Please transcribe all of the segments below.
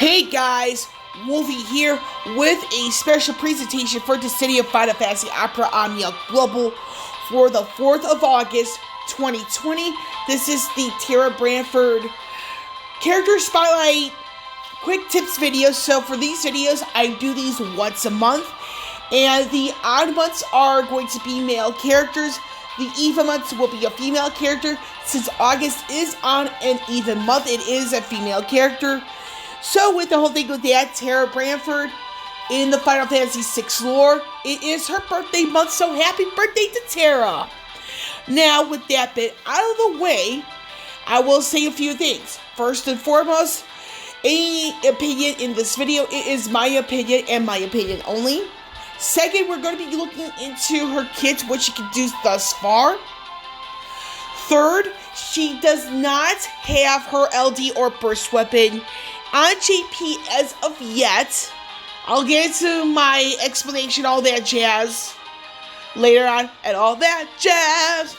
Hey guys, Wolvie here with a special presentation for Dissidia Final Fantasy Opera Omnia Global for the 4th of August, 2020. This is the Terra Branford Character Spotlight Quick Tips video. So for these videos, I do these once a month. And the odd months are going to be male characters. The even months will be a female character. Since August is on an even month, it is a female character. So with the whole thing with that, Terra Branford in the Final Fantasy VI lore, it is her birthday month, so happy birthday to Terra! Now, with that bit out of the way, I will say a few things. First and foremost, any opinion in this video, it is my opinion and my opinion only. Second, we're going to be looking into her kit, what she can do thus far. Third, she does not have her LD or burst weapon on JP as of yet. I'll get into my explanation, all that jazz, later on, and all that jazz.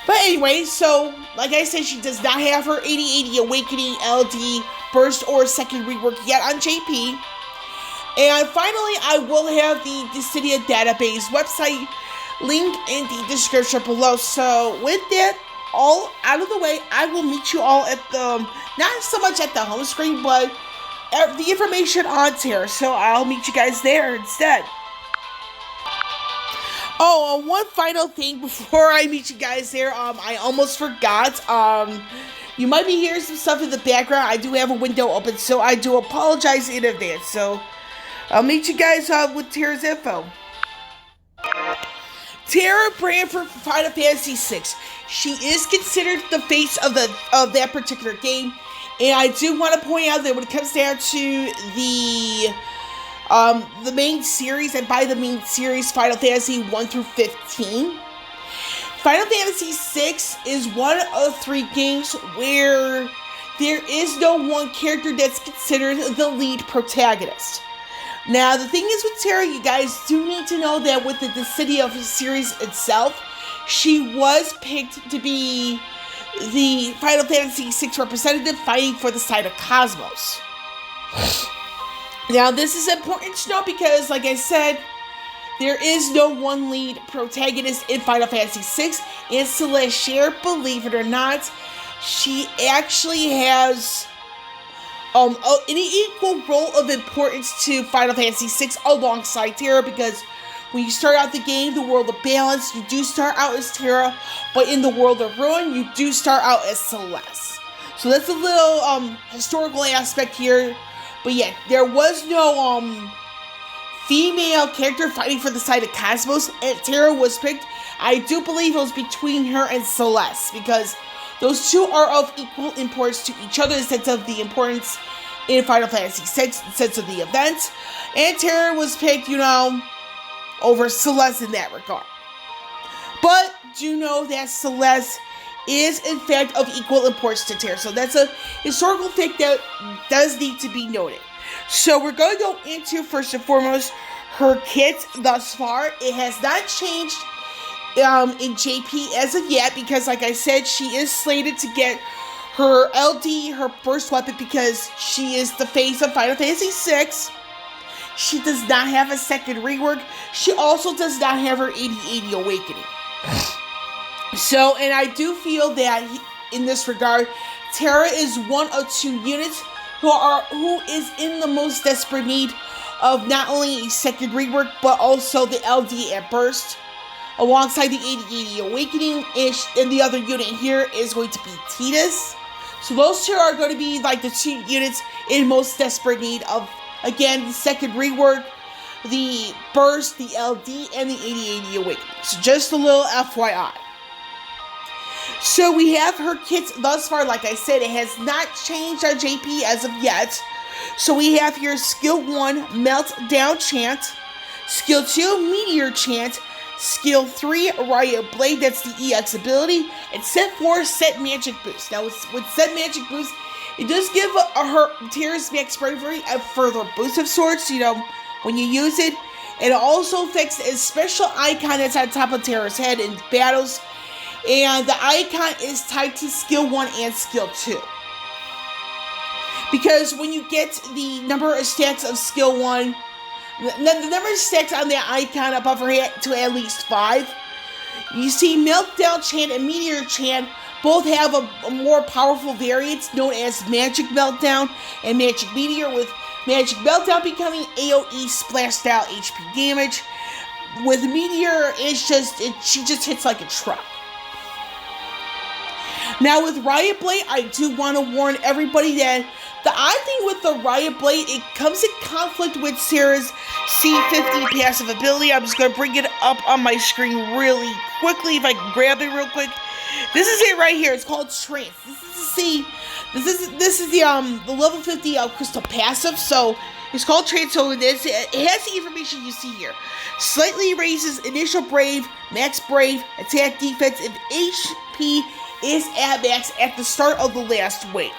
But anyway, so, like I said, she does not have her 8080 Awakening LD burst or second rework yet on JP. And finally, I will have the Dissidia database website link in the description below. So with that all out of the way, I will meet you all at the, not so much at the home screen, but the information on Terra. So I'll meet you guys there instead. Oh, one final thing before I meet you guys there, I almost forgot. You might be hearing some stuff in the background. I do have a window open, so I do apologize in advance. So I'll meet you guys with Terra's info. Terra Branford for Final Fantasy VI. She is considered the face of that particular game, and I do want to point out that when it comes down to the main series, and by the main series, Final Fantasy 1 through 15, Final Fantasy VI is one of 3 games where there is no one character that's considered the lead protagonist. Now, the thing is with Terra, you guys do need to know that with the Dissidia series itself, she was picked to be the Final Fantasy VI representative fighting for the side of Cosmos. Now, this is important to know because, like I said, there is no one lead protagonist in Final Fantasy VI, and Celestia, believe it or not, she actually has an equal role of importance to Final Fantasy VI alongside Terra, because when you start out the game, the World of Balance, you do start out as Terra, but in the World of Ruin, you do start out as Celeste. So that's a little historical aspect here. But yeah, there was no female character fighting for the side of Cosmos, and Terra was picked. I do believe it was between her and Celeste, because those two are of equal importance to each other in the sense of the importance in Final Fantasy VI, in the sense of the event. And Terra was picked, over Celeste in that regard. But do know that Celeste is in fact of equal importance to Terra. So that's a historical fact that does need to be noted. So we're going to go into, first and foremost, her kit thus far. It has not changed in JP as of yet, because like I said, she is slated to get her LD, her burst weapon, because she is the face of Final Fantasy VI. She does not have a second rework. She also does not have her 8080 Awakening. So, and I do feel that in this regard, Terra is one of 2 units who is in the most desperate need of not only a second rework, but also the LD and burst, alongside the 8080 Awakening, and the other unit here is going to be Tidus. So those 2 are going to be like the 2 units in most desperate need of, again, the second rework, the burst, the LD, and the 8080 Awakening. So just a little FYI. So we have her kits thus far. Like I said, it has not changed on JP as of yet. So we have here Skill 1, Meltdown Chant, Skill 2, Meteor Chant, Skill 3, Riot Blade, that's the EX ability, and Set 4, Set Magic Boost. Now with Set Magic Boost, it does give her Terra's Max Bravery a further boost of sorts, when you use it. It also affects a special icon that's on top of Terra's head in battles, and the icon is tied to Skill 1 and Skill 2. Because when you get the number of stacks of skill 1, the number of stacks on that icon above her head to at least 5, you see Meltdown Chant and Meteor Chant both have a more powerful variant known as Magic Meltdown and Magic Meteor, with Magic Meltdown becoming AoE splash style HP damage. With Meteor, she just hits like a truck. Now with Riot Blade, I do want to warn everybody that the odd thing with the Riot Blade, it comes in conflict with Serah's C50 passive ability. I'm just going to bring it up on my screen really quickly if I can grab it real quick. This is it right here. It's called Trance. This is the level 50 crystal passive. So it's called Trance. So it has the information you see here. Slightly raises initial brave, max brave, attack defense if HP is at max at the start of the last wave.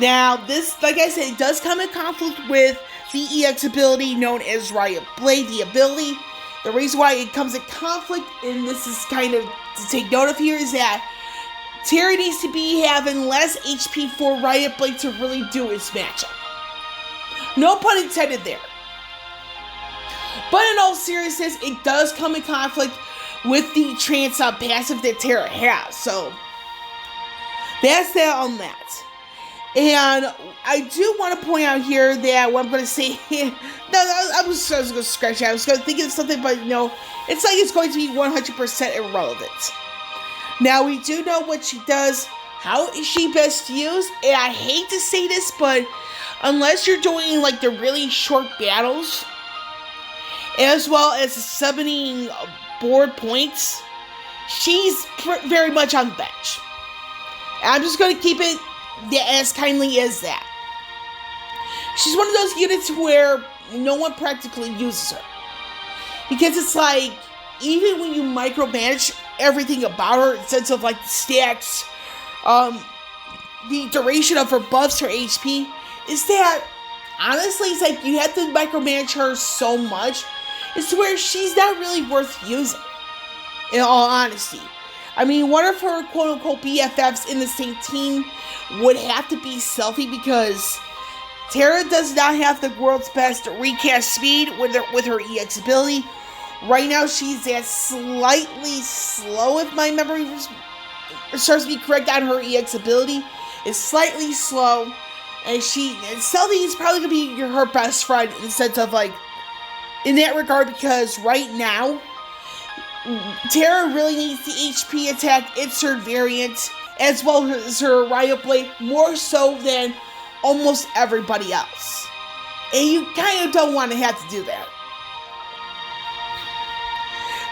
Now, this, like I said, it does come in conflict with the EX ability known as Riot Blade, the ability. The reason why it comes in conflict, and this is kind of to take note of here, is that Terra needs to be having less HP for Riot Blade to really do its matchup. No pun intended there. But in all seriousness, it does come in conflict with the Trance passive that Terra has. So, that's that on that. And I do want to point out here that what I'm going to say here, I was going to scratch it. I was going to think of something, but no, it's like it's going to be 100% irrelevant. Now, we do know what she does, how is she best used, and I hate to say this, but unless you're doing like the really short battles, as well as summoning board points, she's very much on the bench. I'm just going to keep it as kindly as that. She's one of those units where no one practically uses her. Because it's like, even when you micromanage everything about her, in the sense of like the stacks, the duration of her buffs, her HP, is that, honestly, it's like you have to micromanage her so much, it's to where she's not really worth using, in all honesty. I mean, one of her quote-unquote BFFs in the same team would have to be Selfie, because Terra does not have the world's best recast speed with her EX ability. Right now, she's at slightly slow, if my memory serves me correct, on her EX ability. It's slightly slow, and Selfie is probably going to be her best friend in the sense of, like, in that regard, because right now, Terra really needs the HP attack insert variant, as well as her Riot Blade, more so than almost everybody else. And you kind of don't want to have to do that.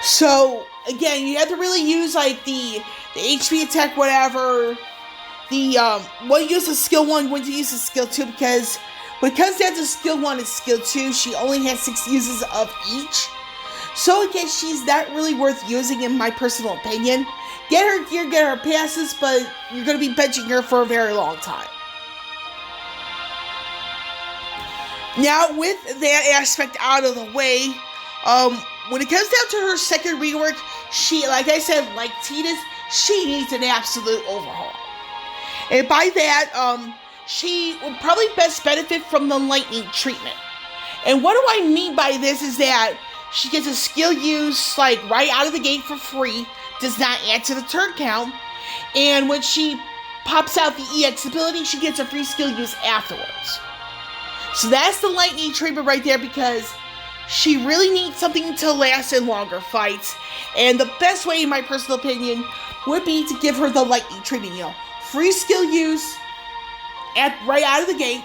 So, again, you have to really use, like, the HP attack, whatever, when you use the skill 1, when to use the skill 2, because when it comes down to skill 1 and skill 2, she only has 6 uses of each. So again, she's not really worth using in my personal opinion. Get her gear, get her passes, but you're going to be benching her for a very long time. Now, with that aspect out of the way, when it comes down to her second rework, she, like I said, like Tidus, she needs an absolute overhaul. And by that, she would probably best benefit from the lightning treatment. And what do I mean by this is that she gets a skill use, like, right out of the gate for free, does not add to the turn count, and when she pops out the EX ability, she gets a free skill use afterwards. So that's the lightning treatment right there, because she really needs something to last in longer fights, and the best way, in my personal opinion, would be to give her the lightning treatment, free skill use, right out of the gate,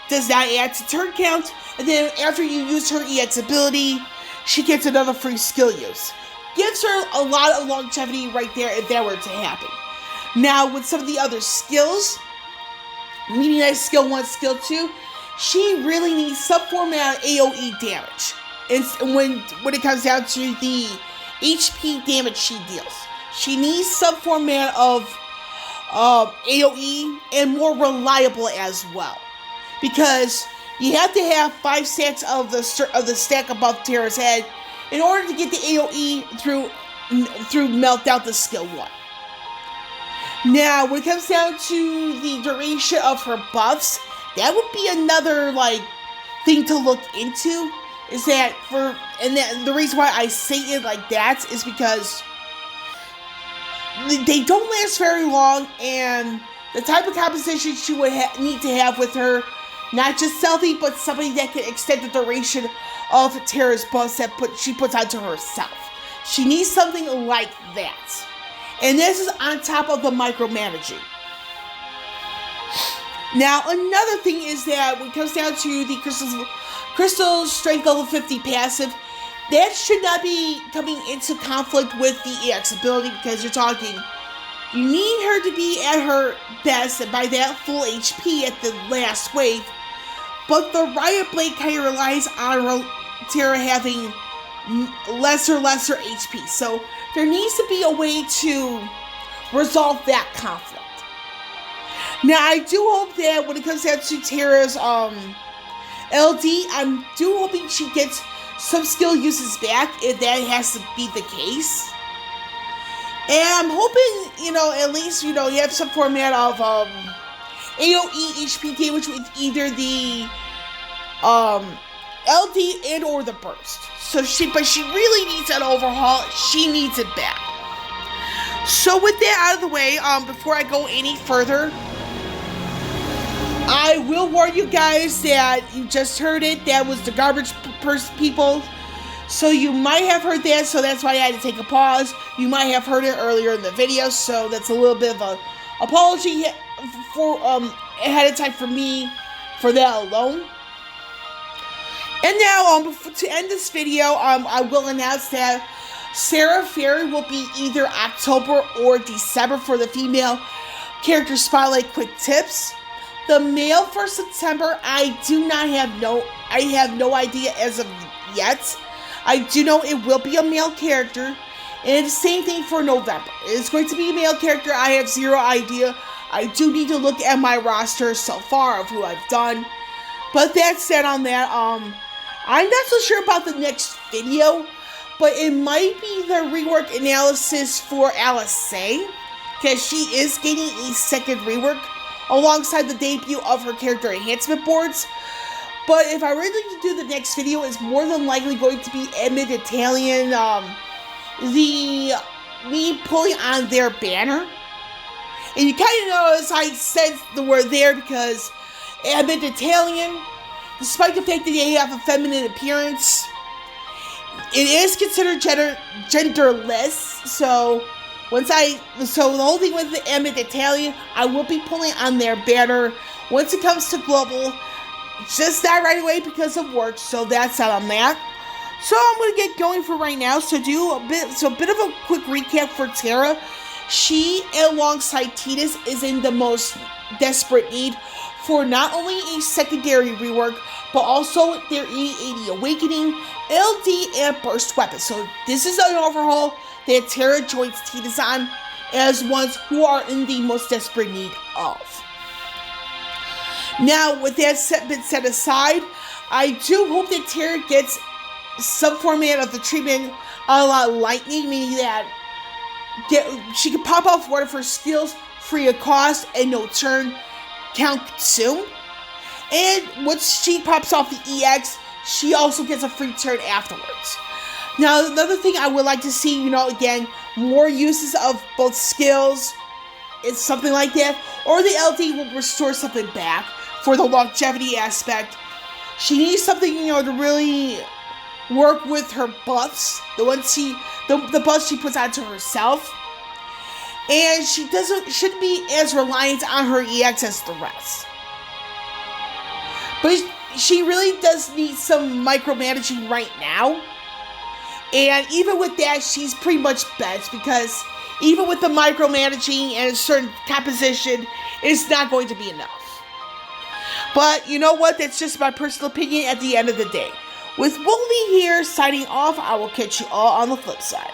does not add to turn count, and then after you use her EX ability, she gets another free skill use. Gives her a lot of longevity right there if that were to happen. Now, with some of the other skills, meaning that skill 1, skill 2, she really needs some format of AoE damage. And when it comes down to the HP damage she deals, she needs some format of AoE and more reliable as well. Because you have to have 5 stacks of the stack above Terra's head in order to get the AoE through melt out the skill 1. Now, when it comes down to the duration of her buffs, that would be another, like, thing to look into. Is that the reason why I say it like that is because they don't last very long, and the type of composition she would need to have with her, not just stealthy, but somebody that can extend the duration of Terra's buffs that she puts onto herself. She needs something like that. And this is on top of the micromanaging. Now, another thing is that when it comes down to the Crystal Strength level 50 passive, that should not be coming into conflict with the EX ability, because you need her to be at her best and by that full HP at the last wave, but the Riot Blade kind of relies on Terra having lesser HP, so there needs to be a way to resolve that conflict. Now, I do hope that when it comes down to Terra's LD, I'm hoping she gets some skill uses back, if that has to be the case. And I'm hoping, at least, you have some format of AoE HP damage with either the LD and or the burst. But she really needs an overhaul. She needs it back. So with that out of the way, before I go any further, I will warn you guys that you just heard it. That was the garbage people. So you might have heard that, so that's why I had to take a pause. You might have heard it earlier in the video, so that's a little bit of a apology for ahead of time for me for that alone. And now, to end this video, I will announce that Serah Farron will be either October or December for the female character spotlight quick tips. The male for September, I have no idea as of yet. I do know it will be a male character, and the same thing for November. It's going to be a male character. I have zero idea. I do need to look at my roster so far of who I've done. But that said on that, I'm not so sure about the next video, but it might be the rework analysis for Alisaie, because she is getting a second rework alongside the debut of her character enhancement boards. But if I really do the next video, it's more than likely going to be Edmund Italian, me pulling on their banner. And you kind of notice I said the word there because Edmund Italian, despite the fact that they have a feminine appearance, it is considered genderless. So the whole thing with the Edmund Italian, I will be pulling on their banner once it comes to global. Just not right away because of work, so that's out on that. So I'm going to get going for right now. So a bit of a quick recap for Terra. She, alongside Tidus, is in the most desperate need for not only a secondary rework, but also their E80 Awakening, LD, and Burst weapons. So this is an overhaul that Terra joins Tidus on as ones who are in the most desperate need of. Now, with that been set aside, I do hope that Terra gets some format of the treatment a la Lightning, meaning that she can pop off one of her skills free of cost and no turn count consumed. And once she pops off the EX, she also gets a free turn afterwards. Now, another thing I would like to see, again, more uses of both skills, it's something like that, or the LD will restore something back for the longevity aspect. She needs something, to really work with her buffs, the buffs she puts onto herself. And she shouldn't be as reliant on her EX as the rest. But she really does need some micromanaging right now. And even with that, she's pretty much bent, because even with the micromanaging and a certain composition, it's not going to be enough. But you know what? That's just my personal opinion at the end of the day. With Wolvie here signing off, I will catch you all on the flip side.